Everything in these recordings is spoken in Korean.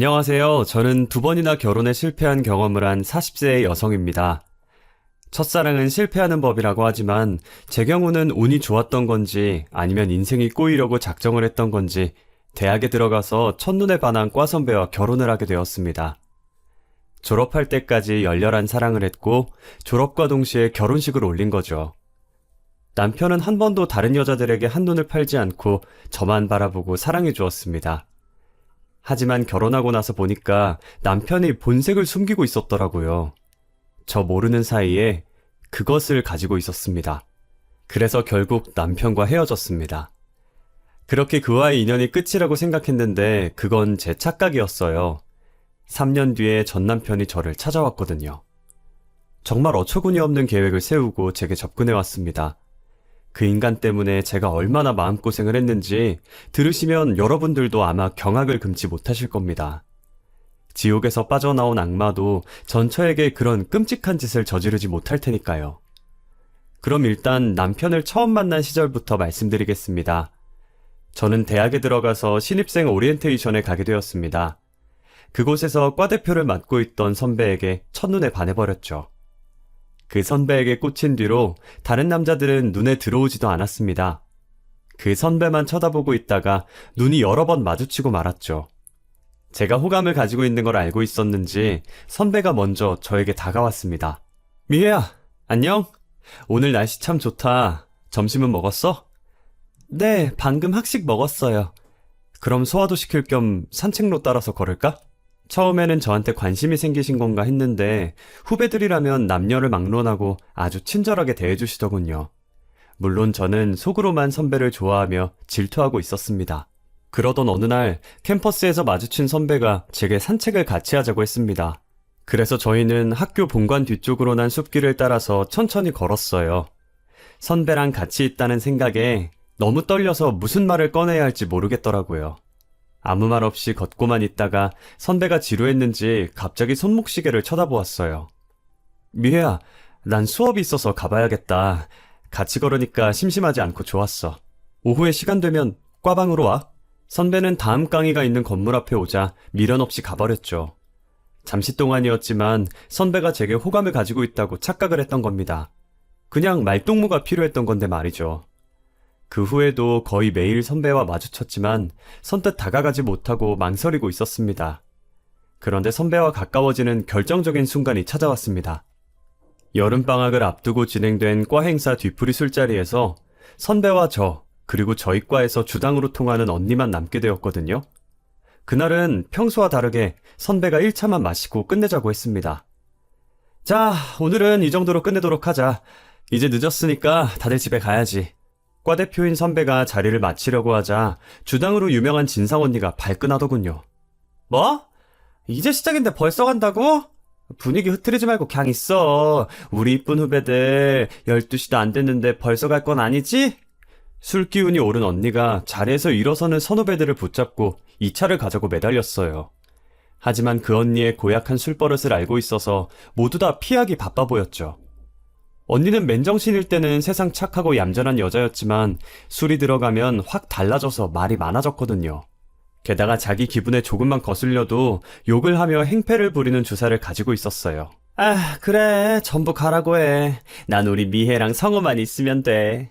안녕하세요. 저는 두 번이나 결혼에 실패한 경험을 한 40세의 여성입니다. 첫사랑은 실패하는 법이라고 하지만 제 경우는 운이 좋았던 건지 아니면 인생이 꼬이려고 작정을 했던 건지 대학에 들어가서 첫눈에 반한 과 선배와 결혼을 하게 되었습니다. 졸업할 때까지 열렬한 사랑을 했고 졸업과 동시에 결혼식을 올린 거죠. 남편은 한 번도 다른 여자들에게 한눈을 팔지 않고 저만 바라보고 사랑해 주었습니다. 하지만 결혼하고 나서 보니까 남편이 본색을 숨기고 있었더라고요. 저 모르는 사이에 그것을 가지고 있었습니다. 그래서 결국 남편과 헤어졌습니다. 그렇게 그와의 인연이 끝이라고 생각했는데 그건 제 착각이었어요. 3년 뒤에 전 남편이 저를 찾아왔거든요. 정말 어처구니 없는 계획을 세우고 제게 접근해 왔습니다. 그 인간 때문에 제가 얼마나 마음고생을 했는지 들으시면 여러분들도 아마 경악을 금치 못하실 겁니다. 지옥에서 빠져나온 악마도 전처에게 그런 끔찍한 짓을 저지르지 못할 테니까요. 그럼 일단 남편을 처음 만난 시절부터 말씀드리겠습니다. 저는 대학에 들어가서 신입생 오리엔테이션에 가게 되었습니다. 그곳에서 과대표를 맡고 있던 선배에게 첫눈에 반해버렸죠. 그 선배에게 꽂힌 뒤로 다른 남자들은 눈에 들어오지도 않았습니다. 그 선배만 쳐다보고 있다가 눈이 여러 번 마주치고 말았죠. 제가 호감을 가지고 있는 걸 알고 있었는지 선배가 먼저 저에게 다가왔습니다. 미혜야, 안녕? 오늘 날씨 참 좋다. 점심은 먹었어? 네, 방금 학식 먹었어요. 그럼 소화도 시킬 겸 산책로 따라서 걸을까? 처음에는 저한테 관심이 생기신 건가 했는데 후배들이라면 남녀를 막론하고 아주 친절하게 대해주시더군요. 물론 저는 속으로만 선배를 좋아하며 질투하고 있었습니다. 그러던 어느 날 캠퍼스에서 마주친 선배가 제게 산책을 같이 하자고 했습니다. 그래서 저희는 학교 본관 뒤쪽으로 난 숲길을 따라서 천천히 걸었어요. 선배랑 같이 있다는 생각에 너무 떨려서 무슨 말을 꺼내야 할지 모르겠더라고요. 아무 말 없이 걷고만 있다가 선배가 지루했는지 갑자기 손목시계를 쳐다보았어요. 미혜야, 난 수업이 있어서 가봐야겠다. 같이 걸으니까 심심하지 않고 좋았어. 오후에 시간 되면 과방으로 와. 선배는 다음 강의가 있는 건물 앞에 오자 미련 없이 가버렸죠. 잠시 동안이었지만 선배가 제게 호감을 가지고 있다고 착각을 했던 겁니다. 그냥 말동무가 필요했던 건데 말이죠. 그 후에도 거의 매일 선배와 마주쳤지만 선뜻 다가가지 못하고 망설이고 있었습니다. 그런데 선배와 가까워지는 결정적인 순간이 찾아왔습니다. 여름방학을 앞두고 진행된 과 행사 뒤풀이 술자리에서 선배와 저, 그리고 저희 과에서 주당으로 통하는 언니만 남게 되었거든요. 그날은 평소와 다르게 선배가 1차만 마시고 끝내자고 했습니다. 자, 오늘은 이 정도로 끝내도록 하자. 이제 늦었으니까 다들 집에 가야지. 과대표인 선배가 자리를 마치려고 하자 주당으로 유명한 진상 언니가 발끈하더군요. 뭐? 이제 시작인데 벌써 간다고? 분위기 흐트리지 말고 그냥 있어. 우리 이쁜 후배들 12시도 안 됐는데 벌써 갈 건 아니지? 술 기운이 오른 언니가 자리에서 일어서는 선후배들을 붙잡고 2차를 가자고 매달렸어요. 하지만 그 언니의 고약한 술버릇을 알고 있어서 모두 다 피하기 바빠 보였죠. 언니는 맨정신일 때는 세상 착하고 얌전한 여자였지만 술이 들어가면 확 달라져서 말이 많아졌거든요. 게다가 자기 기분에 조금만 거슬려도 욕을 하며 행패를 부리는 주사를 가지고 있었어요. 아, 그래. 전부 가라고 해. 난 우리 미혜랑 성우만 있으면 돼.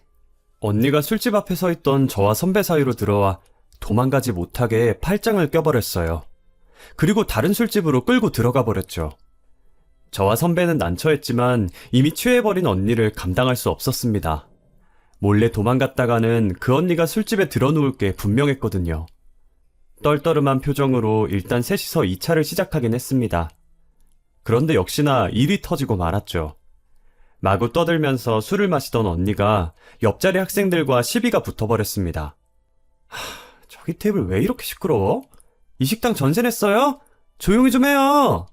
언니가 술집 앞에 서 있던 저와 선배 사이로 들어와 도망가지 못하게 팔짱을 껴버렸어요. 그리고 다른 술집으로 끌고 들어가 버렸죠. 저와 선배는 난처했지만 이미 취해버린 언니를 감당할 수 없었습니다. 몰래 도망갔다가는 그 언니가 술집에 들어누울 게 분명했거든요. 떨떠름한 표정으로 일단 셋이서 2차를 시작하긴 했습니다. 그런데 역시나 일이 터지고 말았죠. 마구 떠들면서 술을 마시던 언니가 옆자리 학생들과 시비가 붙어버렸습니다. 저기 테이블 왜 이렇게 시끄러워? 이 식당 전세 냈어요? 조용히 좀 해요!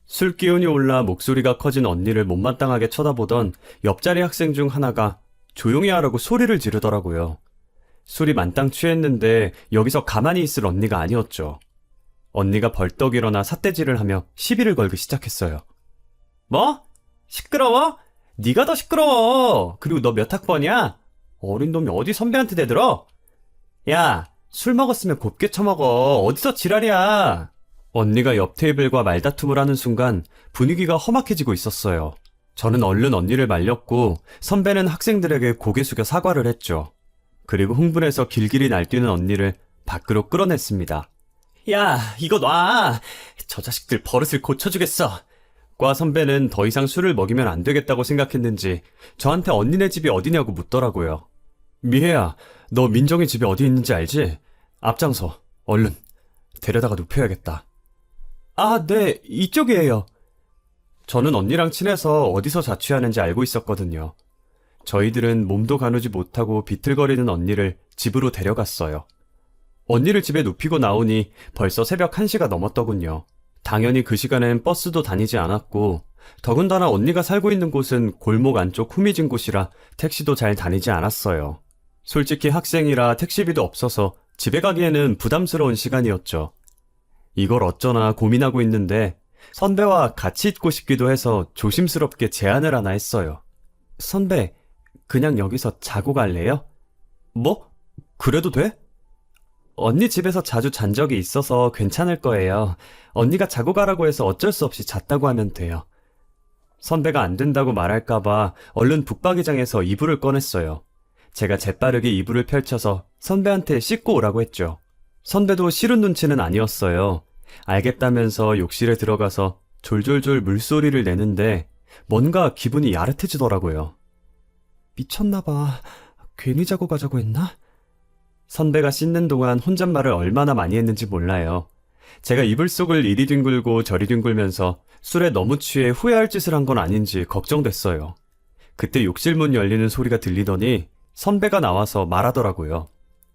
술 기운이 올라 목소리가 커진 언니를 못마땅하게 쳐다보던 옆자리 학생 중 하나가 조용히 하라고 소리를 지르더라고요. 술이 만땅 취했는데 여기서 가만히 있을 언니가 아니었죠. 언니가 벌떡 일어나 삿대질을 하며 시비를 걸기 시작했어요. 뭐? 시끄러워? 네가 더 시끄러워. 그리고 너 몇 학번이야? 어린 놈이 어디 선배한테 대들어? 야, 술 먹었으면 곱게 처먹어. 어디서 지랄이야? 언니가 옆 테이블과 말다툼을 하는 순간 분위기가 험악해지고 있었어요. 저는 얼른 언니를 말렸고 선배는 학생들에게 고개 숙여 사과를 했죠. 그리고 흥분해서 길길이 날뛰는 언니를 밖으로 끌어냈습니다. 야, 이거 놔! 저 자식들 버릇을 고쳐주겠어! 과 선배는 더 이상 술을 먹이면 안 되겠다고 생각했는지 저한테 언니네 집이 어디냐고 묻더라고요. 미혜야, 너 민정이 집이 어디 있는지 알지? 앞장서, 얼른. 데려다가 눕혀야겠다. 아, 네, 이쪽이에요. 저는 언니랑 친해서 어디서 자취하는지 알고 있었거든요. 저희들은 몸도 가누지 못하고 비틀거리는 언니를 집으로 데려갔어요. 언니를 집에 눕히고 나오니 벌써 새벽 1시가 넘었더군요. 당연히 그 시간엔 버스도 다니지 않았고 더군다나 언니가 살고 있는 곳은 골목 안쪽 후미진 곳이라 택시도 잘 다니지 않았어요. 솔직히 학생이라 택시비도 없어서 집에 가기에는 부담스러운 시간이었죠. 이걸 어쩌나 고민하고 있는데 선배와 같이 있고 싶기도 해서 조심스럽게 제안을 하나 했어요. 선배, 그냥 여기서 자고 갈래요? 뭐? 그래도 돼? 언니 집에서 자주 잔 적이 있어서 괜찮을 거예요. 언니가 자고 가라고 해서 어쩔 수 없이 잤다고 하면 돼요. 선배가 안 된다고 말할까봐 얼른 북박이장에서 이불을 꺼냈어요. 제가 재빠르게 이불을 펼쳐서 선배한테 씻고 오라고 했죠. 선배도 싫은 눈치는 아니었어요. 알겠다면서 욕실에 들어가서 졸졸졸 물소리를 내는데 뭔가 기분이 야릇해지더라고요. 미쳤나봐. 괜히 자고 가자고 했나? 선배가 씻는 동안 혼잣말을 얼마나 많이 했는지 몰라요. 제가 이불 속을 이리 뒹굴고 저리 뒹굴면서 술에 너무 취해 후회할 짓을 한 건 아닌지 걱정됐어요. 그때 욕실 문 열리는 소리가 들리더니 선배가 나와서 말하더라고요.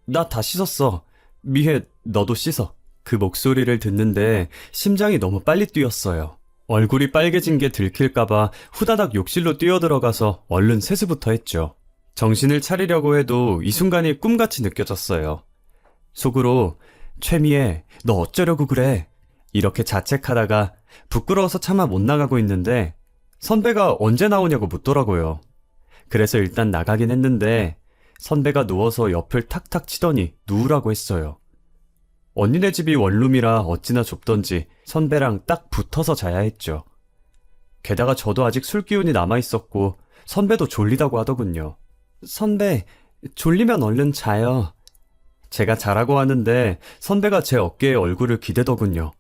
나 다 씻었어. 미혜, 너도 씻어. 그 목소리를 듣는데 심장이 너무 빨리 뛰었어요. 얼굴이 빨개진 게 들킬까봐 후다닥 욕실로 뛰어들어가서 얼른 세수부터 했죠. 정신을 차리려고 해도 이 순간이 꿈같이 느껴졌어요. 속으로 최미애, 너 어쩌려고 그래? 이렇게 자책하다가 부끄러워서 차마 못 나가고 있는데 선배가 언제 나오냐고 묻더라고요. 그래서 일단 나가긴 했는데 선배가 누워서 옆을 탁탁 치더니 누우라고 했어요. 언니네 집이 원룸이라 어찌나 좁던지 선배랑 딱 붙어서 자야 했죠. 게다가 저도 아직 술기운이 남아있었고 선배도 졸리다고 하더군요. 선배, 졸리면 얼른 자요. 제가 자라고 하는데 선배가 제 어깨에 얼굴을 기대더군요.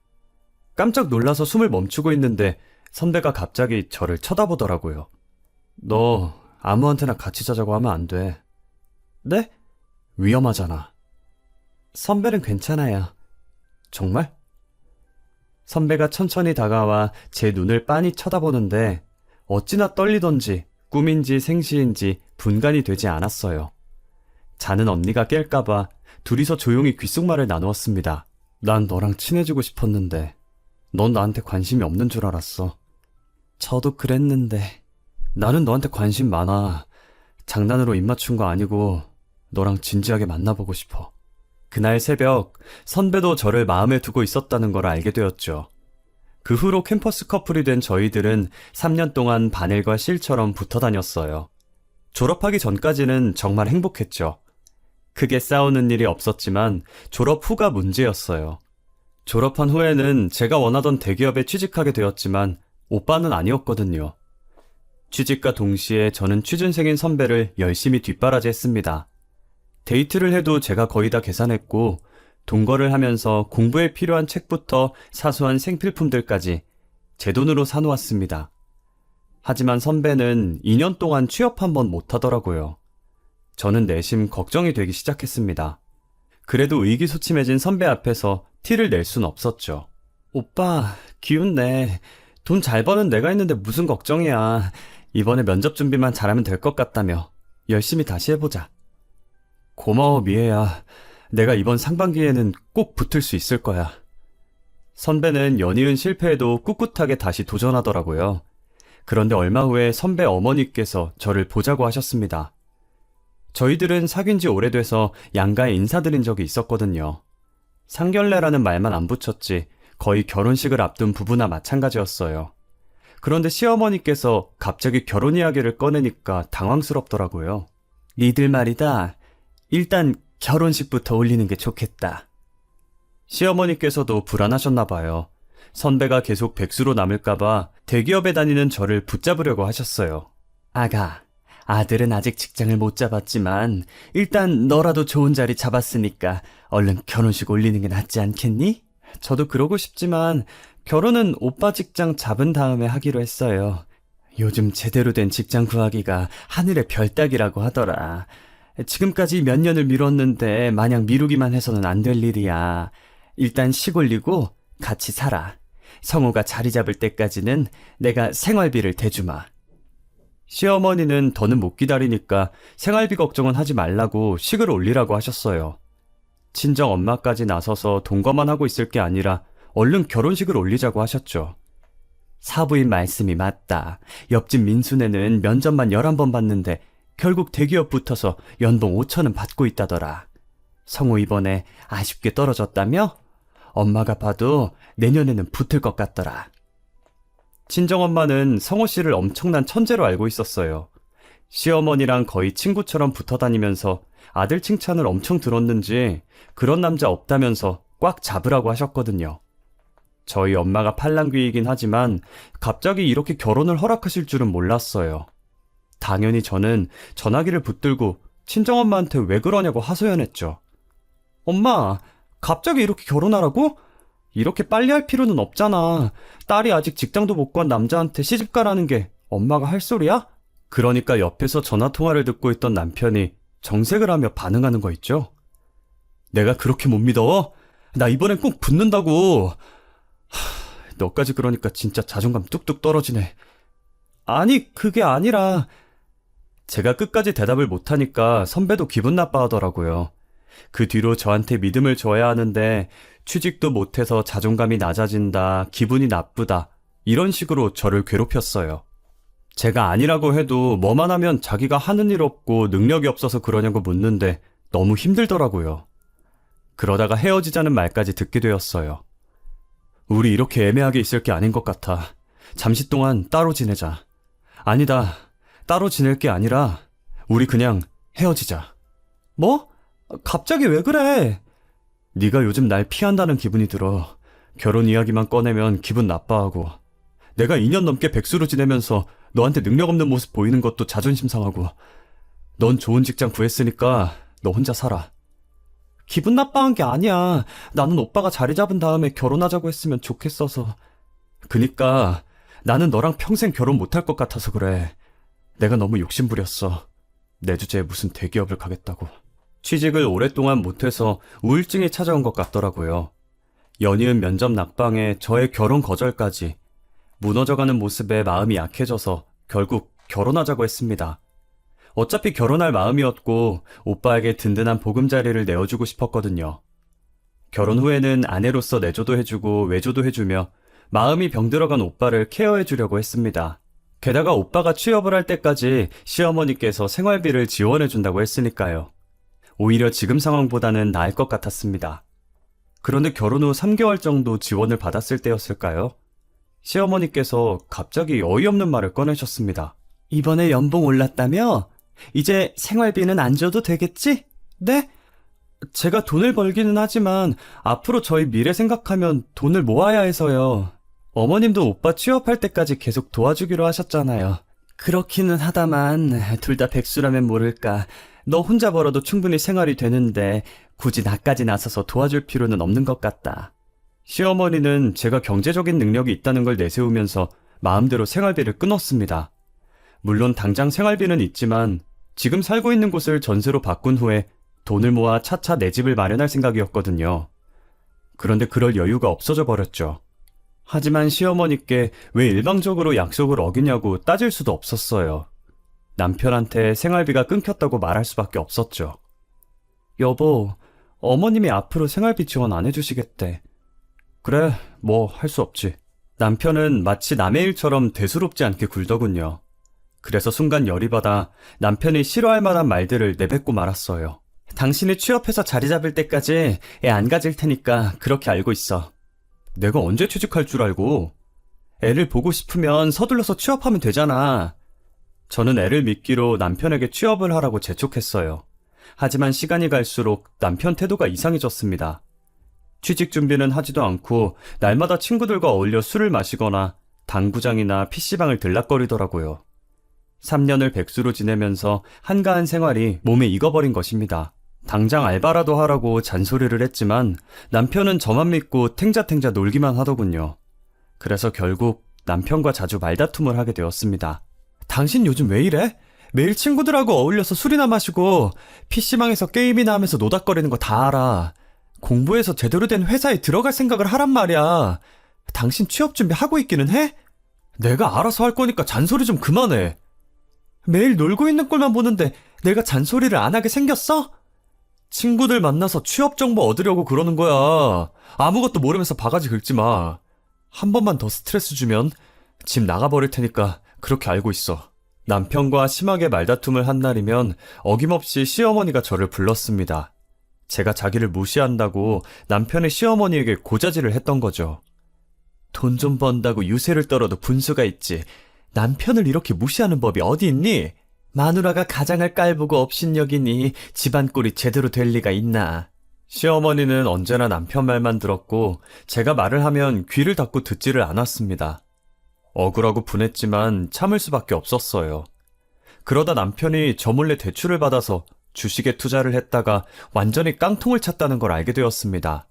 깜짝 놀라서 숨을 멈추고 있는데 선배가 갑자기 저를 쳐다보더라고요. 너 아무한테나 같이 자자고 하면 안 돼. 네? 위험하잖아. 선배는 괜찮아요. 정말? 선배가 천천히 다가와 제 눈을 빤히 쳐다보는데 어찌나 떨리던지 꿈인지 생시인지 분간이 되지 않았어요. 자는 언니가 깰까봐 둘이서 조용히 귓속말을 나누었습니다. 난 너랑 친해지고 싶었는데 넌 나한테 관심이 없는 줄 알았어. 저도 그랬는데 나는 너한테 관심 많아. 장난으로 입맞춘 거 아니고 너랑 진지하게 만나보고 싶어. 그날 새벽 선배도 저를 마음에 두고 있었다는 걸 알게 되었죠. 그 후로 캠퍼스 커플이 된 저희들은 3년 동안 바늘과 실처럼 붙어 다녔어요. 졸업하기 전까지는 정말 행복했죠. 크게 싸우는 일이 없었지만 졸업 후가 문제였어요. 졸업한 후에는 제가 원하던 대기업에 취직하게 되었지만 오빠는 아니었거든요. 취직과 동시에 저는 취준생인 선배를 열심히 뒷바라지했습니다. 데이트를 해도 제가 거의 다 계산했고 동거를 하면서 공부에 필요한 책부터 사소한 생필품들까지 제 돈으로 사놓았습니다. 하지만 선배는 2년 동안 취업 한 번 못하더라고요. 저는 내심 걱정이 되기 시작했습니다. 그래도 의기소침해진 선배 앞에서 티를 낼 순 없었죠. 오빠, 기운내. 돈 잘 버는 내가 있는데 무슨 걱정이야. 이번에 면접 준비만 잘하면 될 것 같다며. 열심히 다시 해보자. 고마워, 미애야. 내가 이번 상반기에는 꼭 붙을 수 있을 거야. 선배는 연이은 실패에도 꿋꿋하게 다시 도전하더라고요. 그런데 얼마 후에 선배 어머니께서 저를 보자고 하셨습니다. 저희들은 사귄 지 오래돼서 양가에 인사드린 적이 있었거든요. 상견례라는 말만 안 붙였지 거의 결혼식을 앞둔 부부나 마찬가지였어요. 그런데 시어머니께서 갑자기 결혼 이야기를 꺼내니까 당황스럽더라고요. 니들 말이다. 일단 결혼식부터 올리는 게 좋겠다. 시어머니께서도 불안하셨나 봐요. 선배가 계속 백수로 남을까봐 대기업에 다니는 저를 붙잡으려고 하셨어요. 아가, 아들은 아직 직장을 못 잡았지만 일단 너라도 좋은 자리 잡았으니까 얼른 결혼식 올리는 게 낫지 않겠니? 저도 그러고 싶지만 결혼은 오빠 직장 잡은 다음에 하기로 했어요. 요즘 제대로 된 직장 구하기가 하늘의 별 따기라고 하더라. 지금까지 몇 년을 미뤘는데 마냥 미루기만 해서는 안 될 일이야. 일단 식 올리고 같이 살아. 성우가 자리 잡을 때까지는 내가 생활비를 대주마. 시어머니는 더는 못 기다리니까 생활비 걱정은 하지 말라고 식을 올리라고 하셨어요. 친정 엄마까지 나서서 동거만 하고 있을 게 아니라 얼른 결혼식을 올리자고 하셨죠. 사부인 말씀이 맞다. 옆집 민수네는 면접만 11번 봤는데 결국 대기업 붙어서 연봉 5천은 받고 있다더라. 성우 이번에 아쉽게 떨어졌다며? 엄마가 봐도 내년에는 붙을 것 같더라. 친정엄마는 성호 씨를 엄청난 천재로 알고 있었어요. 시어머니랑 거의 친구처럼 붙어 다니면서 아들 칭찬을 엄청 들었는지 그런 남자 없다면서 꽉 잡으라고 하셨거든요. 저희 엄마가 팔랑귀이긴 하지만 갑자기 이렇게 결혼을 허락하실 줄은 몰랐어요. 당연히 저는 전화기를 붙들고 친정엄마한테 왜 그러냐고 하소연했죠. 엄마, 갑자기 이렇게 결혼하라고? 이렇게 빨리 할 필요는 없잖아. 딸이 아직 직장도 못 구한 남자한테 시집가라는 게 엄마가 할 소리야? 그러니까 옆에서 전화통화를 듣고 있던 남편이 정색을 하며 반응하는 거 있죠? 내가 그렇게 못 믿어? 나 이번엔 꼭 붙는다고. 너까지 그러니까 진짜 자존감 뚝뚝 떨어지네. 아니, 그게 아니라. 제가 끝까지 대답을 못하니까 선배도 기분 나빠하더라고요. 그 뒤로 저한테 믿음을 줘야 하는데 취직도 못해서 자존감이 낮아진다, 기분이 나쁘다 이런 식으로 저를 괴롭혔어요. 제가 아니라고 해도 뭐만 하면 자기가 하는 일 없고 능력이 없어서 그러냐고 묻는데 너무 힘들더라고요. 그러다가 헤어지자는 말까지 듣게 되었어요. 우리 이렇게 애매하게 있을 게 아닌 것 같아. 잠시 동안 따로 지내자. 아니다, 따로 지낼 게 아니라 우리 그냥 헤어지자. 뭐? 갑자기 왜 그래? 네가 요즘 날 피한다는 기분이 들어. 결혼 이야기만 꺼내면 기분 나빠하고. 내가 2년 넘게 백수로 지내면서 너한테 능력 없는 모습 보이는 것도 자존심 상하고. 넌 좋은 직장 구했으니까 너 혼자 살아. 기분 나빠한 게 아니야. 나는 오빠가 자리 잡은 다음에 결혼하자고 했으면 좋겠어서. 그니까 나는 너랑 평생 결혼 못할 것 같아서 그래. 내가 너무 욕심부렸어. 내 주제에 무슨 대기업을 가겠다고. 취직을 오랫동안 못해서 우울증이 찾아온 것 같더라고요. 연이은 면접 낙방에 저의 결혼 거절까지. 무너져가는 모습에 마음이 약해져서 결국 결혼하자고 했습니다. 어차피 결혼할 마음이었고 오빠에게 든든한 보금자리를 내어주고 싶었거든요. 결혼 후에는 아내로서 내조도 해주고 외조도 해주며 마음이 병들어간 오빠를 케어해주려고 했습니다. 게다가 오빠가 취업을 할 때까지 시어머니께서 생활비를 지원해준다고 했으니까요. 오히려 지금 상황보다는 나을 것 같았습니다. 그런데 결혼 후 3개월 정도 지원을 받았을 때였을까요? 시어머니께서 갑자기 어이없는 말을 꺼내셨습니다. 이번에 연봉 올랐다며? 이제 생활비는 안 줘도 되겠지? 네? 제가 돈을 벌기는 하지만 앞으로 저희 미래 생각하면 돈을 모아야 해서요. 어머님도 오빠 취업할 때까지 계속 도와주기로 하셨잖아요. 그렇기는 하다만 둘 다 백수라면 모를까. 너 혼자 벌어도 충분히 생활이 되는데 굳이 나까지 나서서 도와줄 필요는 없는 것 같다. 시어머니는 제가 경제적인 능력이 있다는 걸 내세우면서 마음대로 생활비를 끊었습니다. 물론 당장 생활비는 있지만 지금 살고 있는 곳을 전세로 바꾼 후에 돈을 모아 차차 내 집을 마련할 생각이었거든요. 그런데 그럴 여유가 없어져 버렸죠. 하지만 시어머니께 왜 일방적으로 약속을 어기냐고 따질 수도 없었어요. 남편한테 생활비가 끊겼다고 말할 수밖에 없었죠. 여보, 어머님이 앞으로 생활비 지원 안 해주시겠대. 그래, 뭐 할 수 없지. 남편은 마치 남의 일처럼 대수롭지 않게 굴더군요. 그래서 순간 열이 받아 남편이 싫어할 만한 말들을 내뱉고 말았어요. 당신이 취업해서 자리 잡을 때까지 애 안 가질 테니까 그렇게 알고 있어. 내가 언제 취직할 줄 알고? 애를 보고 싶으면 서둘러서 취업하면 되잖아. 저는 애를 믿기로 남편에게 취업을 하라고 재촉했어요. 하지만 시간이 갈수록 남편 태도가 이상해졌습니다. 취직 준비는 하지도 않고 날마다 친구들과 어울려 술을 마시거나 당구장이나 PC방을 들락거리더라고요. 3년을 백수로 지내면서 한가한 생활이 몸에 익어버린 것입니다. 당장 알바라도 하라고 잔소리를 했지만 남편은 저만 믿고 탱자탱자 놀기만 하더군요. 그래서 결국 남편과 자주 말다툼을 하게 되었습니다. 당신 요즘 왜 이래? 매일 친구들하고 어울려서 술이나 마시고 PC방에서 게임이나 하면서 노닥거리는 거 다 알아. 공부해서 제대로 된 회사에 들어갈 생각을 하란 말이야. 당신 취업 준비하고 있기는 해? 내가 알아서 할 거니까 잔소리 좀 그만해. 매일 놀고 있는 꼴만 보는데 내가 잔소리를 안 하게 생겼어? 친구들 만나서 취업 정보 얻으려고 그러는 거야. 아무것도 모르면서 바가지 긁지 마. 한 번만 더 스트레스 주면 집 나가버릴 테니까 그렇게 알고 있어. 남편과 심하게 말다툼을 한 날이면 어김없이 시어머니가 저를 불렀습니다. 제가 자기를 무시한다고 남편의 시어머니에게 고자질을 했던 거죠. 돈 좀 번다고 유세를 떨어도 분수가 있지. 남편을 이렇게 무시하는 법이 어디 있니? 마누라가 가장을 깔보고 업신여기니 집안 꼴이 제대로 될 리가 있나. 시어머니는 언제나 남편 말만 들었고 제가 말을 하면 귀를 닫고 듣지를 않았습니다. 억울하고 분했지만 참을 수밖에 없었어요. 그러다 남편이 저 몰래 대출을 받아서 주식에 투자를 했다가 완전히 깡통을 찼다는 걸 알게 되었습니다.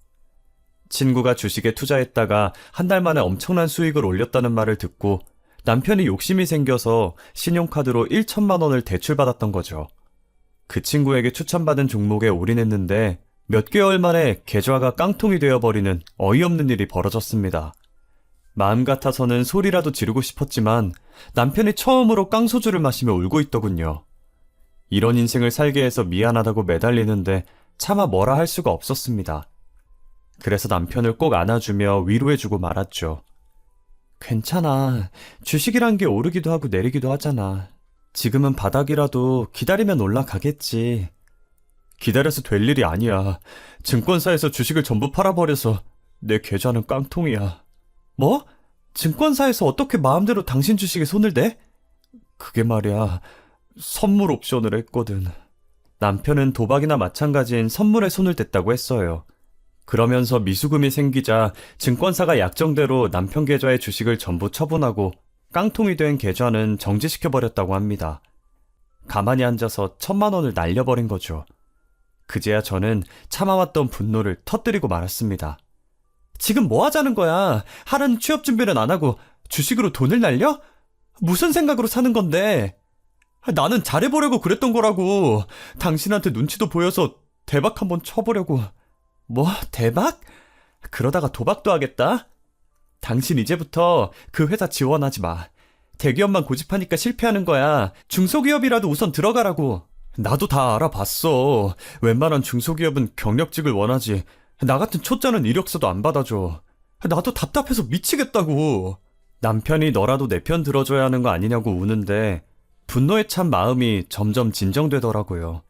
친구가 주식에 투자했다가 한 달 만에 엄청난 수익을 올렸다는 말을 듣고 남편이 욕심이 생겨서 신용카드로 1천만 원을 대출받았던 거죠. 그 친구에게 추천받은 종목에 올인했는데 몇 개월 만에 계좌가 깡통이 되어버리는 어이없는 일이 벌어졌습니다. 마음 같아서는 소리라도 지르고 싶었지만 남편이 처음으로 깡소주를 마시며 울고 있더군요. 이런 인생을 살게 해서 미안하다고 매달리는데 차마 뭐라 할 수가 없었습니다. 그래서 남편을 꼭 안아주며 위로해주고 말았죠. 괜찮아. 주식이란 게 오르기도 하고 내리기도 하잖아. 지금은 바닥이라도 기다리면 올라가겠지. 기다려서 될 일이 아니야. 증권사에서 주식을 전부 팔아버려서 내 계좌는 깡통이야. 뭐? 증권사에서 어떻게 마음대로 당신 주식에 손을 대? 그게 말이야. 선물 옵션을 했거든. 남편은 도박이나 마찬가지인 선물에 손을 댔다고 했어요. 그러면서 미수금이 생기자 증권사가 약정대로 남편 계좌의 주식을 전부 처분하고 깡통이 된 계좌는 정지시켜버렸다고 합니다. 가만히 앉아서 1,000만 원을 날려버린 거죠. 그제야 저는 참아왔던 분노를 터뜨리고 말았습니다. 지금 뭐 하자는 거야? 하라는 취업 준비는 안 하고 주식으로 돈을 날려? 무슨 생각으로 사는 건데? 나는 잘해보려고 그랬던 거라고. 당신한테 눈치도 보여서 대박 한번 쳐보려고. 뭐? 대박? 그러다가 도박도 하겠다? 당신 이제부터 그 회사 지원하지 마. 대기업만 고집하니까 실패하는 거야. 중소기업이라도 우선 들어가라고. 나도 다 알아봤어. 웬만한 중소기업은 경력직을 원하지. 나 같은 초짜는 이력서도 안 받아줘. 나도 답답해서 미치겠다고. 남편이 너라도 내 편 들어줘야 하는 거 아니냐고 우는데 분노에 찬 마음이 점점 진정되더라고요.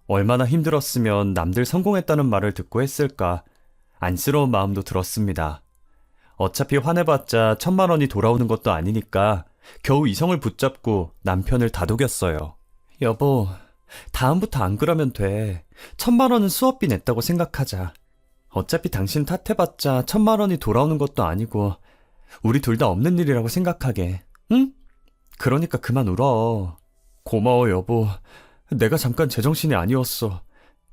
얼마나 힘들었으면 남들 성공했다는 말을 듣고 했을까. 안쓰러운 마음도 들었습니다. 어차피 화내봤자 1,000만 원이 돌아오는 것도 아니니까 겨우 이성을 붙잡고 남편을 다독였어요. 여보, 다음부터 안 그러면 돼. 1,000만 원은 수업비 냈다고 생각하자. 어차피 당신 탓해봤자 1,000만 원이 돌아오는 것도 아니고 우리 둘 다 없는 일이라고 생각하게. 응? 그러니까 그만 울어. 고마워 여보. 내가 잠깐 제정신이 아니었어.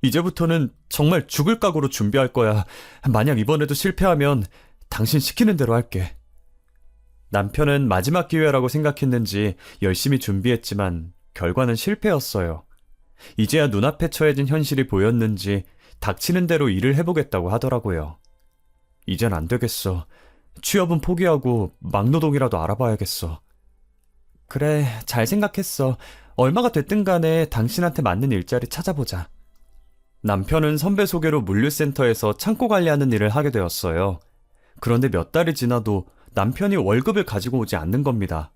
이제부터는 정말 죽을 각오로 준비할 거야. 만약 이번에도 실패하면 당신 시키는 대로 할게. 남편은 마지막 기회라고 생각했는지 열심히 준비했지만 결과는 실패였어요. 이제야 눈앞에 처해진 현실이 보였는지 닥치는 대로 일을 해보겠다고 하더라고요. 이젠 안 되겠어. 취업은 포기하고 막노동이라도 알아봐야겠어. 그래, 잘 생각했어. 얼마가 됐든 간에 당신한테 맞는 일자리 찾아보자. 남편은 선배 소개로 물류센터에서 창고 관리하는 일을 하게 되었어요. 그런데 몇 달이 지나도 남편이 월급을 가지고 오지 않는 겁니다.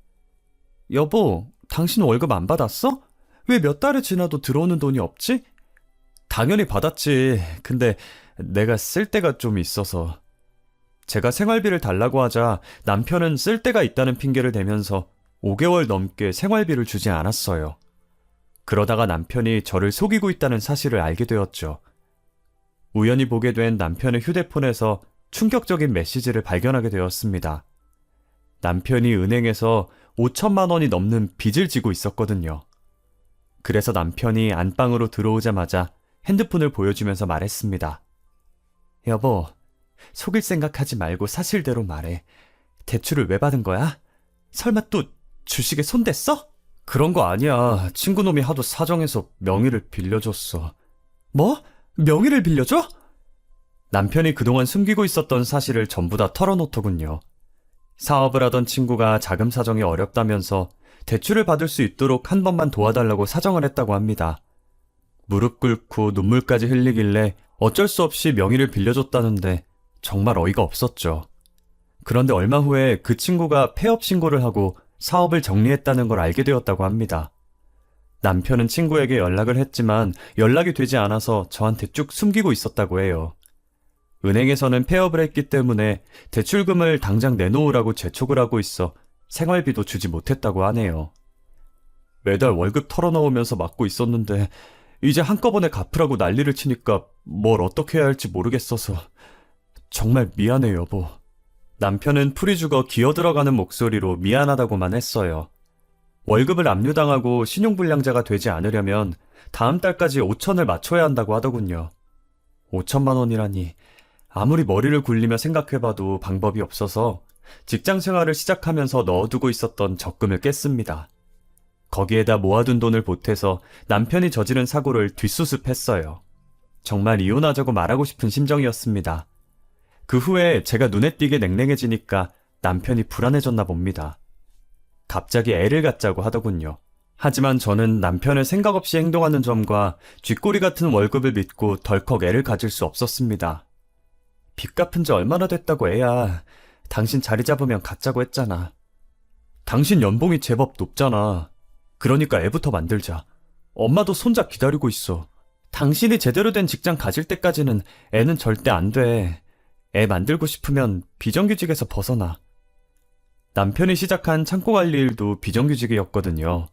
여보, 당신 월급 안 받았어? 왜 몇 달이 지나도 들어오는 돈이 없지? 당연히 받았지. 근데 내가 쓸 데가 좀 있어서. 제가 생활비를 달라고 하자 남편은 쓸 데가 있다는 핑계를 대면서 5개월 넘게 생활비를 주지 않았어요. 그러다가 남편이 저를 속이고 있다는 사실을 알게 되었죠. 우연히 보게 된 남편의 휴대폰에서 충격적인 메시지를 발견하게 되었습니다. 남편이 은행에서 5천만 원이 넘는 빚을 지고 있었거든요. 그래서 남편이 안방으로 들어오자마자 핸드폰을 보여주면서 말했습니다. 여보, 속일 생각하지 말고 사실대로 말해. 대출을 왜 받은 거야? 설마 또 주식에 손댔어? 그런 거 아니야. 친구놈이 하도 사정해서 명의를 빌려줬어. 뭐? 명의를 빌려줘? 남편이 그동안 숨기고 있었던 사실을 전부 다 털어놓더군요. 사업을 하던 친구가 자금 사정이 어렵다면서 대출을 받을 수 있도록 한 번만 도와달라고 사정을 했다고 합니다. 무릎 꿇고 눈물까지 흘리길래 어쩔 수 없이 명의를 빌려줬다는데 정말 어이가 없었죠. 그런데 얼마 후에 그 친구가 폐업 신고를 하고 사업을 정리했다는 걸 알게 되었다고 합니다. 남편은 친구에게 연락을 했지만 연락이 되지 않아서 저한테 쭉 숨기고 있었다고 해요. 은행에서는 폐업을 했기 때문에 대출금을 당장 내놓으라고 재촉을 하고 있어 생활비도 주지 못했다고 하네요. 매달 월급 털어넣으면서 맞고 있었는데 이제 한꺼번에 갚으라고 난리를 치니까 뭘 어떻게 해야 할지 모르겠어서 정말 미안해 여보. 남편은 풀이 죽어 기어들어가는 목소리로 미안하다고만 했어요. 월급을 압류당하고 신용불량자가 되지 않으려면 다음 달까지 5천을 맞춰야 한다고 하더군요. 5천만 원이라니 아무리 머리를 굴리며 생각해봐도 방법이 없어서 직장 생활을 시작하면서 넣어두고 있었던 적금을 깼습니다. 거기에다 모아둔 돈을 보태서 남편이 저지른 사고를 뒷수습했어요. 정말 이혼하자고 말하고 싶은 심정이었습니다. 그 후에 제가 눈에 띄게 냉랭해지니까 남편이 불안해졌나 봅니다. 갑자기 애를 갖자고 하더군요. 하지만 저는 남편을 생각 없이 행동하는 점과 쥐꼬리 같은 월급을 믿고 덜컥 애를 가질 수 없었습니다. 빚 갚은 지 얼마나 됐다고 애야. 당신 자리 잡으면 갖자고 했잖아. 당신 연봉이 제법 높잖아. 그러니까 애부터 만들자. 엄마도 손자 기다리고 있어. 당신이 제대로 된 직장 가질 때까지는 애는 절대 안 돼. 애 만들고 싶으면 비정규직에서 벗어나. 남편이 시작한 창고 관리 일도 비정규직이었거든요.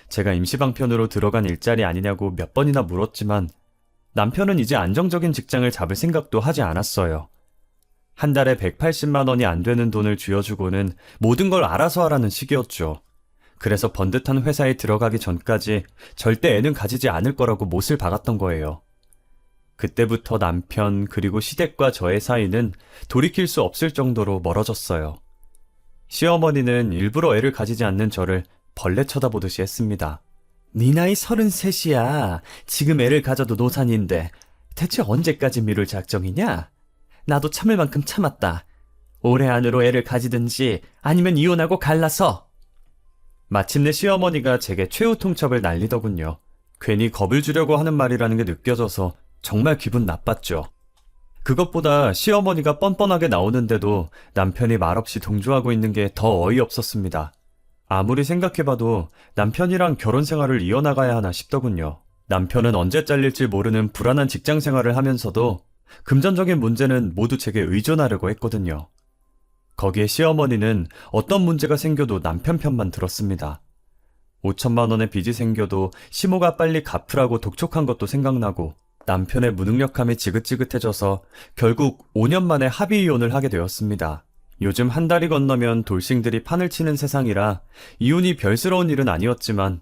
제가 임시방편으로 들어간 일자리 아니냐고 몇 번이나 물었지만 남편은 이제 안정적인 직장을 잡을 생각도 하지 않았어요. 한 달에 180만 원이 안 되는 돈을 쥐어주고는 모든 걸 알아서 하라는 식이었죠. 그래서 번듯한 회사에 들어가기 전까지 절대 애는 가지지 않을 거라고 못을 박았던 거예요. 그때부터 남편 그리고 시댁과 저의 사이는 돌이킬 수 없을 정도로 멀어졌어요. 시어머니는 일부러 애를 가지지 않는 저를 벌레 쳐다보듯이 했습니다. 네 나이 33이야. 지금 애를 가져도 노산인데 대체 언제까지 미룰 작정이냐? 나도 참을 만큼 참았다. 올해 안으로 애를 가지든지 아니면 이혼하고 갈라서. 마침내 시어머니가 제게 최후 통첩을 날리더군요. 괜히 겁을 주려고 하는 말이라는 게 느껴져서 정말 기분 나빴죠. 그것보다 시어머니가 뻔뻔하게 나오는데도 남편이 말없이 동조하고 있는 게 더 어이없었습니다. 아무리 생각해봐도 남편이랑 결혼 생활을 이어나가야 하나 싶더군요. 남편은 언제 잘릴지 모르는 불안한 직장 생활을 하면서도 금전적인 문제는 모두 제게 의존하려고 했거든요. 거기에 시어머니는 어떤 문제가 생겨도 남편 편만 들었습니다. 5천만 원의 빚이 생겨도 시모가 빨리 갚으라고 독촉한 것도 생각나고 남편의 무능력함이 지긋지긋해져서 결국 5년 만에 합의 이혼을 하게 되었습니다. 요즘 한 달이 건너면 돌싱들이 판을 치는 세상이라 이혼이 별스러운 일은 아니었지만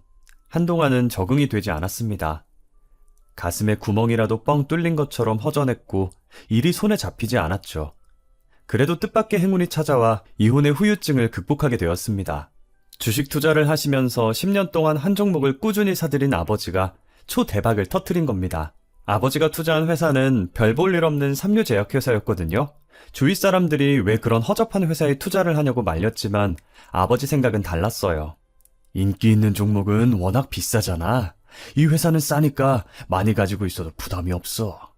한동안은 적응이 되지 않았습니다. 가슴에 구멍이라도 뻥 뚫린 것처럼 허전했고 일이 손에 잡히지 않았죠. 그래도 뜻밖의 행운이 찾아와 이혼의 후유증을 극복하게 되었습니다. 주식 투자를 하시면서 10년 동안 한 종목을 꾸준히 사들인 아버지가 초대박을 터뜨린 겁니다. 아버지가 투자한 회사는 별 볼 일 없는 삼류제약회사였거든요. 주위 사람들이 왜 그런 허접한 회사에 투자를 하냐고 말렸지만 아버지 생각은 달랐어요. 인기 있는 종목은 워낙 비싸잖아. 이 회사는 싸니까 많이 가지고 있어도 부담이 없어.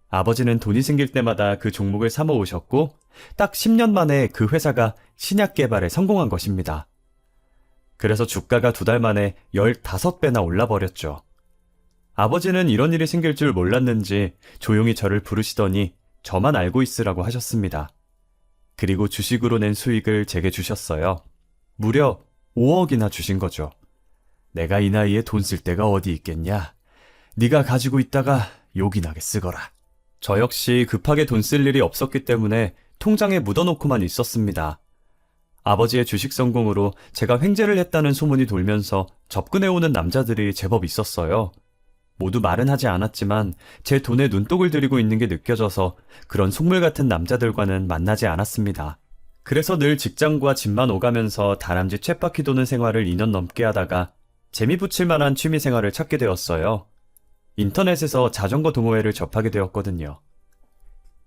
아버지는 돈이 생길 때마다 그 종목을 사모으셨고 딱 10년 만에 그 회사가 신약 개발에 성공한 것입니다. 그래서 주가가 2달 만에 15배나 올라버렸죠. 아버지는 이런 일이 생길 줄 몰랐는지 조용히 저를 부르시더니 저만 알고 있으라고 하셨습니다. 그리고 주식으로 낸 수익을 제게 주셨어요. 무려 5억이나 주신 거죠. 내가 이 나이에 돈 쓸 데가 어디 있겠냐. 네가 가지고 있다가 욕이 나게 쓰거라. 저 역시 급하게 돈 쓸 일이 없었기 때문에 통장에 묻어놓고만 있었습니다. 아버지의 주식 성공으로 제가 횡재를 했다는 소문이 돌면서 접근해오는 남자들이 제법 있었어요. 모두 말은 하지 않았지만 제 돈에 눈독을 들이고 있는 게 느껴져서 그런 속물 같은 남자들과는 만나지 않았습니다. 그래서 늘 직장과 집만 오가면서 다람쥐 쳇바퀴 도는 생활을 2년 넘게 하다가 재미 붙일 만한 취미 생활을 찾게 되었어요. 인터넷에서 자전거 동호회를 접하게 되었거든요.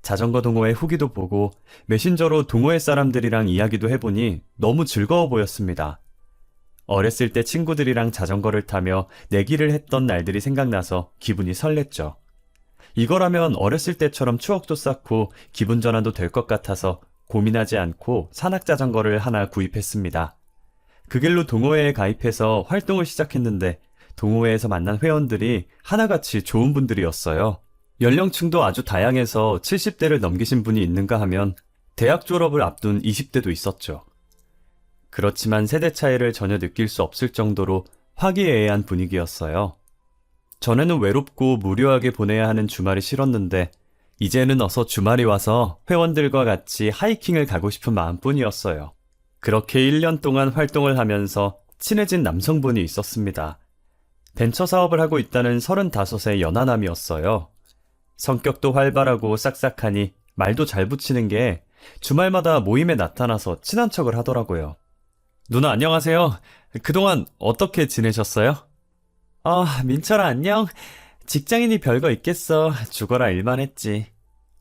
자전거 동호회 후기도 보고 메신저로 동호회 사람들이랑 이야기도 해보니 너무 즐거워 보였습니다. 어렸을 때 친구들이랑 자전거를 타며 내기를 했던 날들이 생각나서 기분이 설렜죠. 이거라면 어렸을 때처럼 추억도 쌓고 기분 전환도 될 것 같아서 고민하지 않고 산악자전거를 하나 구입했습니다. 그 길로 동호회에 가입해서 활동을 시작했는데 동호회에서 만난 회원들이 하나같이 좋은 분들이었어요. 연령층도 아주 다양해서 70대를 넘기신 분이 있는가 하면 대학 졸업을 앞둔 20대도 있었죠. 그렇지만 세대 차이를 전혀 느낄 수 없을 정도로 화기애애한 분위기였어요. 전에는 외롭고 무료하게 보내야 하는 주말이 싫었는데 이제는 어서 주말이 와서 회원들과 같이 하이킹을 가고 싶은 마음뿐이었어요. 그렇게 1년 동안 활동을 하면서 친해진 남성분이 있었습니다. 벤처 사업을 하고 있다는 35의 연하남이었어요. 성격도 활발하고 싹싹하니 말도 잘 붙이는 게 주말마다 모임에 나타나서 친한 척을 하더라고요. 누나 안녕하세요. 그동안 어떻게 지내셨어요? 민철아 안녕. 직장인이 별거 있겠어. 죽어라 일만 했지.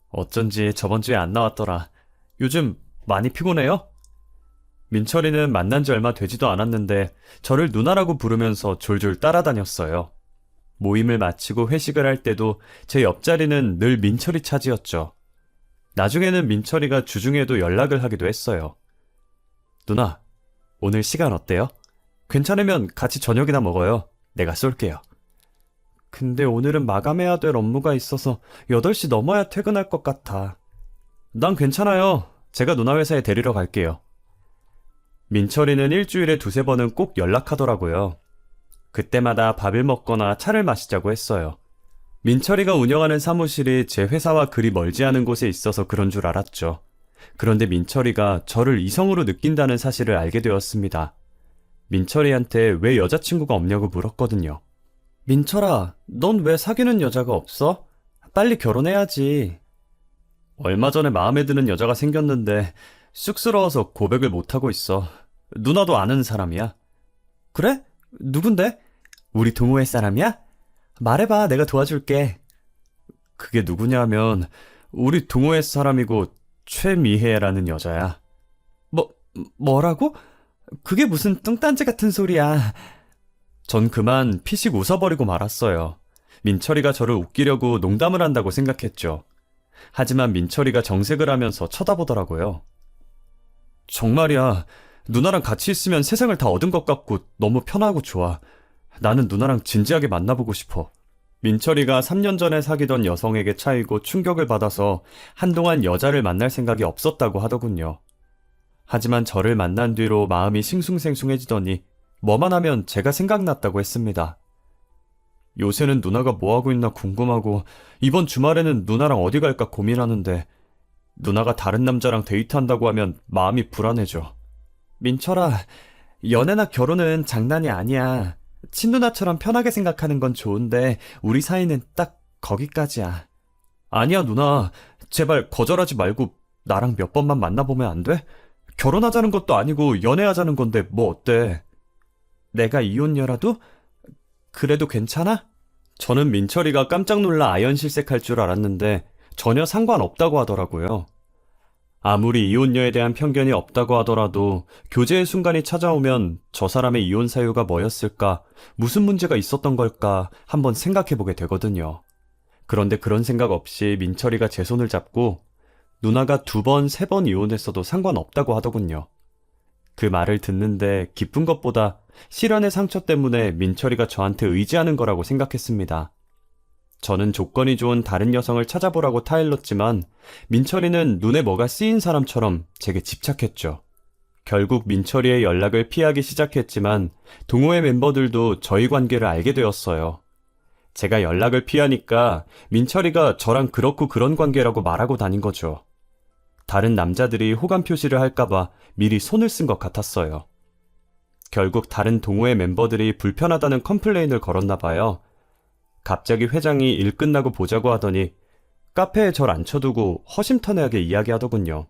어쩐지 저번 주에 안 나왔더라. 요즘 많이 피곤해요? 민철이는 만난 지 얼마 되지도 않았는데 저를 누나라고 부르면서 졸졸 따라다녔어요. 모임을 마치고 회식을 할 때도 제 옆자리는 늘 민철이 차지였죠. 나중에는 민철이가 주중에도 연락을 하기도 했어요. 누나, 오늘 시간 어때요? 괜찮으면 같이 저녁이나 먹어요. 내가 쏠게요. 근데 오늘은 마감해야 될 업무가 있어서 8시 넘어야 퇴근할 것 같아. 난 괜찮아요. 제가 누나 회사에 데리러 갈게요. 민철이는 일주일에 2-3번은 꼭 연락하더라고요. 그때마다 밥을 먹거나 차를 마시자고 했어요. 민철이가 운영하는 사무실이 제 회사와 그리 멀지 않은 곳에 있어서 그런 줄 알았죠. 그런데 민철이가 저를 이성으로 느낀다는 사실을 알게 되었습니다. 민철이한테 왜 여자친구가 없냐고 물었거든요. 민철아, 넌 왜 사귀는 여자가 없어? 빨리 결혼해야지. 얼마 전에 마음에 드는 여자가 생겼는데 쑥스러워서 고백을 못하고 있어. 누나도 아는 사람이야. 그래? 누군데? 우리 동호회 사람이야? 말해봐, 내가 도와줄게. 그게 누구냐면 우리 동호회 사람이고 최미혜라는 여자야. 뭐라고? 그게 무슨 뚱딴지 같은 소리야. 전 그만 피식 웃어버리고 말았어요. 민철이가 저를 웃기려고 농담을 한다고 생각했죠. 하지만 민철이가 정색을 하면서 쳐다보더라고요. 정말이야. 누나랑 같이 있으면 세상을 다 얻은 것 같고 너무 편하고 좋아. 나는 누나랑 진지하게 만나보고 싶어. 민철이가 3년 전에 사귀던 여성에게 차이고 충격을 받아서 한동안 여자를 만날 생각이 없었다고 하더군요. 하지만 저를 만난 뒤로 마음이 싱숭생숭해지더니 뭐만 하면 제가 생각났다고 했습니다. 요새는 누나가 뭐하고 있나 궁금하고 이번 주말에는 누나랑 어디 갈까 고민하는데 누나가 다른 남자랑 데이트한다고 하면 마음이 불안해져. 민철아, 연애나 결혼은 장난이 아니야. 친누나처럼 편하게 생각하는 건 좋은데 우리 사이는 딱 거기까지야. 아니야 누나, 제발 거절하지 말고 나랑 몇 번만 만나보면 안 돼? 결혼하자는 것도 아니고 연애하자는 건데 뭐 어때? 내가 이혼녀라도? 그래도 괜찮아? 저는 민철이가 깜짝 놀라 아연실색할 줄 알았는데 전혀 상관없다고 하더라고요. 아무리 이혼녀에 대한 편견이 없다고 하더라도 교제의 순간이 찾아오면 저 사람의 이혼 사유가 뭐였을까, 무슨 문제가 있었던 걸까 한번 생각해보게 되거든요. 그런데 그런 생각 없이 민철이가 제 손을 잡고 누나가 2번, 3번 이혼했어도 상관없다고 하더군요. 그 말을 듣는데 기쁜 것보다 실연의 상처 때문에 민철이가 저한테 의지하는 거라고 생각했습니다. 저는 조건이 좋은 다른 여성을 찾아보라고 타일렀지만 민철이는 눈에 뭐가 쓰인 사람처럼 제게 집착했죠. 결국 민철이의 연락을 피하기 시작했지만 동호회 멤버들도 저희 관계를 알게 되었어요. 제가 연락을 피하니까 민철이가 저랑 그렇고 그런 관계라고 말하고 다닌 거죠. 다른 남자들이 호감 표시를 할까봐 미리 손을 쓴 것 같았어요. 결국 다른 동호회 멤버들이 불편하다는 컴플레인을 걸었나 봐요. 갑자기 회장이 일 끝나고 보자고 하더니 카페에 절 앉혀두고 허심탄회하게 이야기하더군요.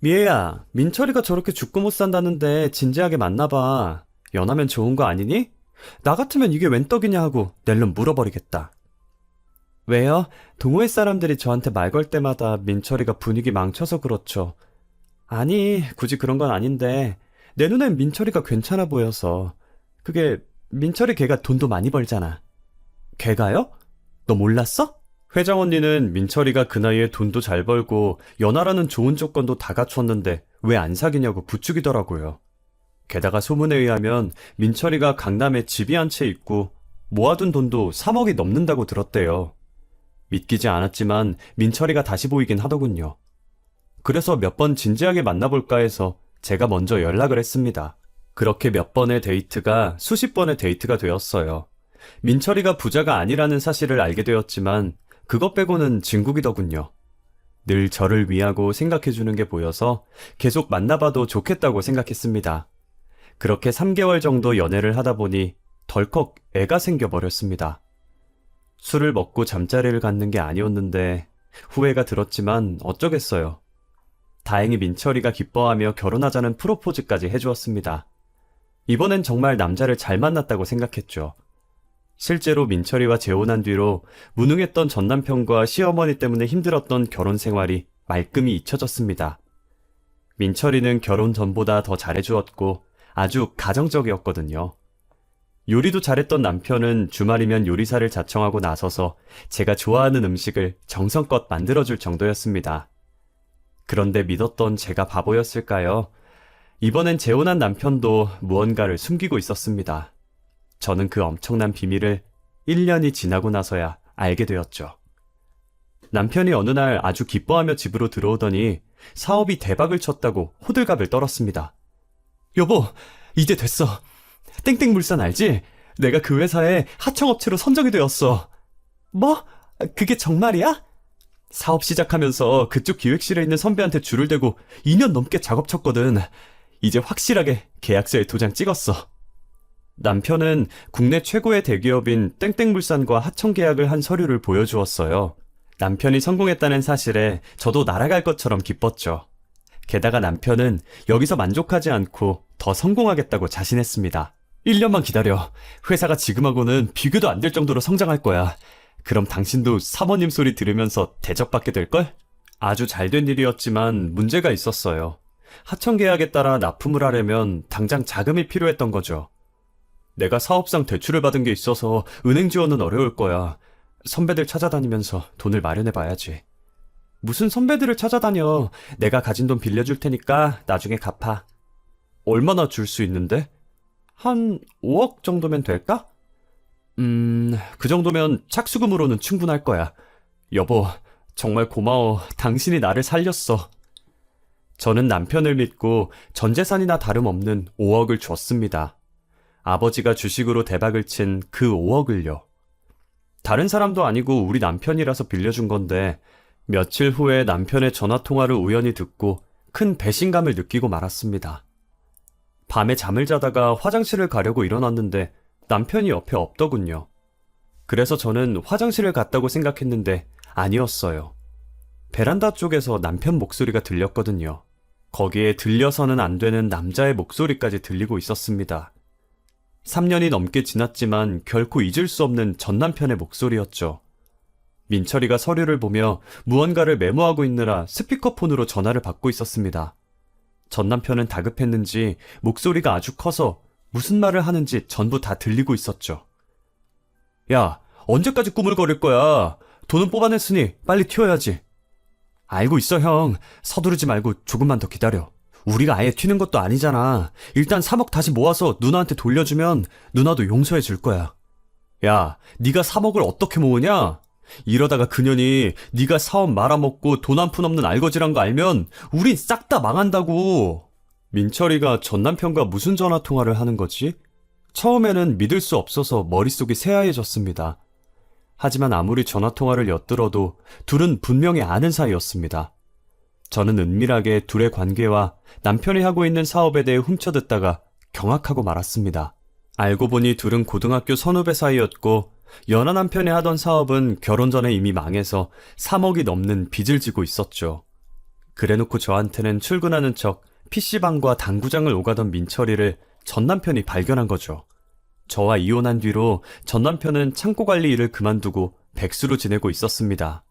미애야, 민철이가 저렇게 죽고 못 산다는데 진지하게 만나봐. 연하면 좋은 거 아니니? 나 같으면 이게 웬 떡이냐 하고 낼름 물어버리겠다. 왜요? 동호회 사람들이 저한테 말 걸 때마다 민철이가 분위기 망쳐서 그렇죠. 아니, 굳이 그런 건 아닌데 내 눈엔 민철이가 괜찮아 보여서. 그게 민철이 걔가 돈도 많이 벌잖아. 걔가요? 너 몰랐어? 회장 언니는 민철이가 그 나이에 돈도 잘 벌고 연하라는 좋은 조건도 다 갖췄는데 왜 안 사귀냐고 부추기더라고요. 게다가 소문에 의하면 민철이가 강남에 집이 한 채 있고 모아둔 돈도 3억이 넘는다고 들었대요. 믿기지 않았지만 민철이가 다시 보이긴 하더군요. 그래서 몇 번 진지하게 만나볼까 해서 제가 먼저 연락을 했습니다. 그렇게 몇 번의 데이트가 수십 번의 데이트가 되었어요. 민철이가 부자가 아니라는 사실을 알게 되었지만 그것 빼고는 진국이더군요. 늘 저를 위하고 생각해주는 게 보여서 계속 만나봐도 좋겠다고 생각했습니다. 그렇게 3개월 정도 연애를 하다 보니 덜컥 애가 생겨버렸습니다. 술을 먹고 잠자리를 갖는 게 아니었는데 후회가 들었지만 어쩌겠어요. 다행히 민철이가 기뻐하며 결혼하자는 프로포즈까지 해주었습니다. 이번엔 정말 남자를 잘 만났다고 생각했죠. 실제로 민철이와 재혼한 뒤로 무능했던 전남편과 시어머니 때문에 힘들었던 결혼 생활이 말끔히 잊혀졌습니다. 민철이는 결혼 전보다 더 잘해주었고 아주 가정적이었거든요. 요리도 잘했던 남편은 주말이면 요리사를 자청하고 나서서 제가 좋아하는 음식을 정성껏 만들어줄 정도였습니다. 그런데 믿었던 제가 바보였을까요? 이번엔 재혼한 남편도 무언가를 숨기고 있었습니다. 저는 그 엄청난 비밀을 1년이 지나고 나서야 알게 되었죠. 남편이 어느 날 아주 기뻐하며 집으로 들어오더니 사업이 대박을 쳤다고 호들갑을 떨었습니다. 여보, 이제 됐어. 땡땡물산 알지? 내가 그 회사에 하청업체로 선정이 되었어. 뭐? 그게 정말이야? 사업 시작하면서 그쪽 기획실에 있는 선배한테 줄을 대고 2년 넘게 작업 쳤거든. 이제 확실하게 계약서에 도장 찍었어. 남편은 국내 최고의 대기업인 땡땡물산과 하청 계약을 한 서류를 보여주었어요. 남편이 성공했다는 사실에 저도 날아갈 것처럼 기뻤죠. 게다가 남편은 여기서 만족하지 않고 더 성공하겠다고 자신했습니다. 1년만 기다려. 회사가 지금하고는 비교도 안 될 정도로 성장할 거야. 그럼 당신도 사모님 소리 들으면서 대접받게 될걸? 아주 잘된 일이었지만 문제가 있었어요. 하청 계약에 따라 납품을 하려면 당장 자금이 필요했던 거죠. 내가 사업상 대출을 받은 게 있어서 은행 지원은 어려울 거야. 선배들 찾아다니면서 돈을 마련해봐야지. 무슨 선배들을 찾아다녀. 내가 가진 돈 빌려줄 테니까 나중에 갚아. 얼마나 줄 수 있는데? 한 5억 정도면 될까? 그 정도면 착수금으로는 충분할 거야. 여보, 정말 고마워. 당신이 나를 살렸어. 저는 남편을 믿고 전 재산이나 다름없는 5억을 줬습니다. 아버지가 주식으로 대박을 친 그 5억을요. 다른 사람도 아니고 우리 남편이라서 빌려준 건데 며칠 후에 남편의 전화통화를 우연히 듣고 큰 배신감을 느끼고 말았습니다. 밤에 잠을 자다가 화장실을 가려고 일어났는데 남편이 옆에 없더군요. 그래서 저는 화장실을 갔다고 생각했는데 아니었어요. 베란다 쪽에서 남편 목소리가 들렸거든요. 거기에 들려서는 안 되는 남자의 목소리까지 들리고 있었습니다. 3년이 넘게 지났지만 결코 잊을 수 없는 전 남편의 목소리였죠. 민철이가 서류를 보며 무언가를 메모하고 있느라 스피커폰으로 전화를 받고 있었습니다. 전 남편은 다급했는지 목소리가 아주 커서 무슨 말을 하는지 전부 다 들리고 있었죠. 야, 언제까지 꾸물거릴 거야? 돈은 뽑아냈으니 빨리 튀어야지. 알고 있어, 형. 서두르지 말고 조금만 더 기다려. 우리가 아예 튀는 것도 아니잖아. 일단 3억 다시 모아서 누나한테 돌려주면 누나도 용서해 줄 거야. 야, 네가 3억을 어떻게 모으냐? 이러다가 그년이 네가 사업 말아먹고 돈 한 푼 없는 알거지란 거 알면 우린 싹 다 망한다고. 민철이가 전 남편과 무슨 전화통화를 하는 거지? 처음에는 믿을 수 없어서 머릿속이 새하얘졌습니다. 하지만 아무리 전화통화를 엿들어도 둘은 분명히 아는 사이였습니다. 저는 은밀하게 둘의 관계와 남편이 하고 있는 사업에 대해 훔쳐듣다가 경악하고 말았습니다. 알고 보니 둘은 고등학교 선후배 사이였고 연하 남편이 하던 사업은 결혼 전에 이미 망해서 3억이 넘는 빚을 지고 있었죠. 그래놓고 저한테는 출근하는 척 PC방과 당구장을 오가던 민철이를 전 남편이 발견한 거죠. 저와 이혼한 뒤로 전 남편은 창고 관리 일을 그만두고 백수로 지내고 있었습니다.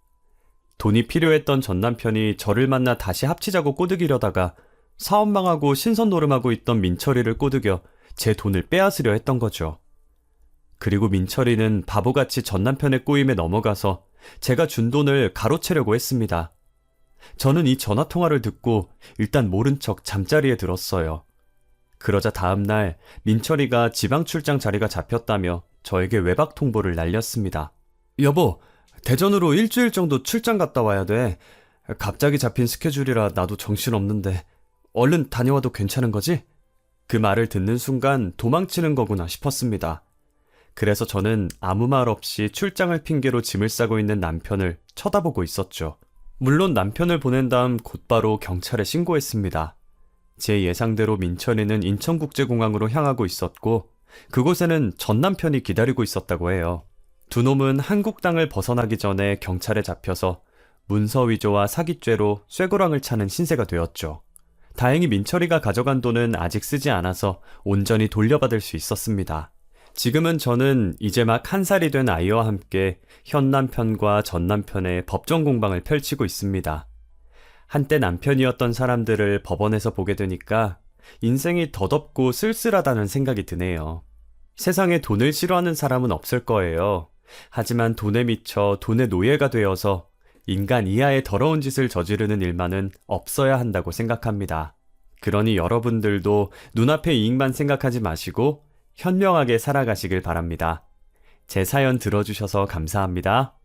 돈이 필요했던 전 남편이 저를 만나 다시 합치자고 꼬드기려다가 사업 망하고 신선 노름하고 있던 민철이를 꼬드겨 제 돈을 빼앗으려 했던 거죠. 그리고 민철이는 바보같이 전 남편의 꼬임에 넘어가서 제가 준 돈을 가로채려고 했습니다. 저는 이 전화통화를 듣고 일단 모른 척 잠자리에 들었어요. 그러자 다음날 민철이가 지방 출장 자리가 잡혔다며 저에게 외박 통보를 날렸습니다. 여보, 대전으로 일주일 정도 출장 갔다 와야 돼. 갑자기 잡힌 스케줄이라 나도 정신없는데 얼른 다녀와도 괜찮은 거지? 그 말을 듣는 순간 도망치는 거구나 싶었습니다. 그래서 저는 아무 말 없이 출장을 핑계로 짐을 싸고 있는 남편을 쳐다보고 있었죠. 물론 남편을 보낸 다음 곧바로 경찰에 신고했습니다. 제 예상대로 민철이는 인천국제공항으로 향하고 있었고 그곳에는 전 남편이 기다리고 있었다고 해요. 두 놈은 한국 땅을 벗어나기 전에 경찰에 잡혀서 문서 위조와 사기죄로 쇠고랑을 차는 신세가 되었죠. 다행히 민철이가 가져간 돈은 아직 쓰지 않아서 온전히 돌려받을 수 있었습니다. 지금은 저는 이제 막 1살이 된 아이와 함께 현 남편과 전 남편의 법정 공방을 펼치고 있습니다. 한때 남편이었던 사람들을 법원에서 보게 되니까 인생이 더덥고 쓸쓸하다는 생각이 드네요. 세상에 돈을 싫어하는 사람은 없을 거예요. 하지만 돈에 미쳐 돈의 노예가 되어서 인간 이하의 더러운 짓을 저지르는 일만은 없어야 한다고 생각합니다. 그러니 여러분들도 눈앞의 이익만 생각하지 마시고 현명하게 살아가시길 바랍니다. 제 사연 들어주셔서 감사합니다.